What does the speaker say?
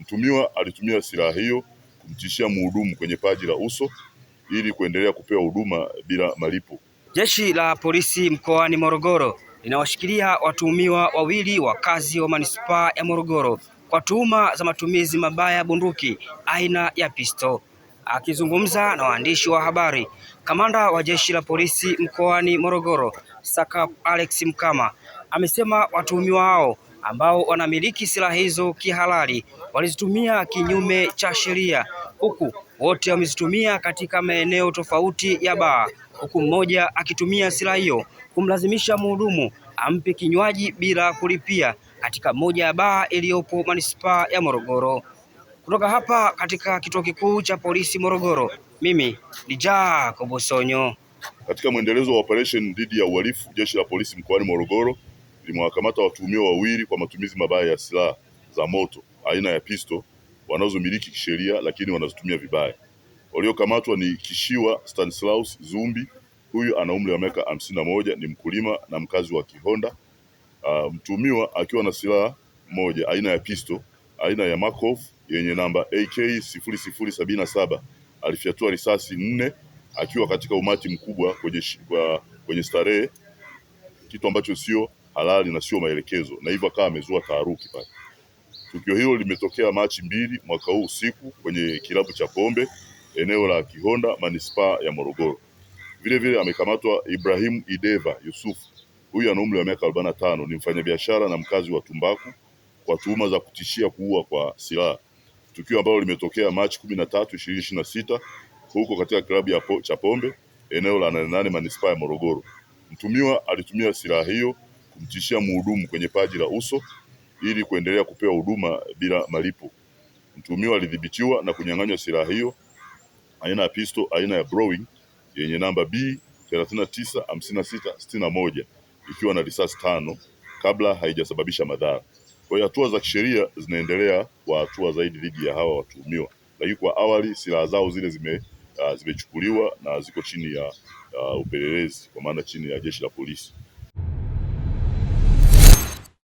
Mtumiwa alitumia silaha hiyo kumtishia mhudumu kwenye paji la uso ili kuendelea kupewa huduma bila malipo. Jeshi la polisi mkoani Morogoro linawashikilia watuhumiwa wawili wakazi wa manispaa ya Morogoro kwa tuhuma za matumizi mabaya ya bunduki aina ya pisto. Akizungumza na waandishi wa habari, kamanda wa jeshi la polisi mkoani Morogoro, SACP Alex Mkama, amesema watuhumiwa hao ambao wanamiliki silaha hizo kihalali walizitumia kinyume cha sheria, huku wote wamezitumia katika maeneo tofauti ya baa, huku mmoja akitumia silaha hiyo kumlazimisha mhudumu ampe kinywaji bila kulipia katika moja ya baa iliyopo manispaa ya Morogoro. Kutoka hapa katika kituo kikuu cha polisi Morogoro, mimi ni Jacob Sonyo. Katika mwendelezo wa operation dhidi ya uhalifu, jeshi la polisi mkoani Morogoro limewakamata watuhumiwa wawili kwa matumizi mabaya ya silaha za moto aina ya pisto wanazomiliki kisheria lakini wanazitumia vibaya. Waliokamatwa ni Kishiwa Stanislaus Zumbi, huyu ana umri wa miaka 51, ni mkulima na mkazi wa Kihonda. Mtuhumiwa akiwa na silaha moja aina ya pisto aina ya Markov yenye namba AK 0077 alifyatua risasi 4 akiwa katika umati mkubwa kwenye starehe, kitu ambacho sio halali na sio maelekezo, na hivyo akawa amezua taharuki pale. Tukio hilo limetokea Machi 2 mwaka huu usiku kwenye kilabu cha pombe eneo la Kihonda manispaa ya Morogoro. Vile vile amekamatwa Ibrahim Ideva Yusuf, huyu ana umri wa miaka 45, ni mfanyabiashara na mkazi wa Tumbaku, kwa tuhuma za kutishia kuua kwa silaha, tukio ambalo limetokea Machi 13, 2026 huko katika klabu cha pombe eneo la 88 manispaa ya Morogoro. Mtumiwa alitumia silaha hiyo kumtishia mhudumu kwenye paji la uso ili kuendelea kupewa huduma bila malipo. Mtumiwa alidhibitiwa na kunyang'anywa silaha hiyo aina ya pisto aina ya Browning yenye namba B 395661 ikiwa na risasi 5 kabla haijasababisha madhara. Kwa hiyo hatua za kisheria zinaendelea kwa hatua zaidi dhidi ya hawa watuhumiwa, lakini kwa awali silaha zao zile zimechukuliwa na ziko chini ya upelelezi, kwa maana chini ya jeshi la polisi.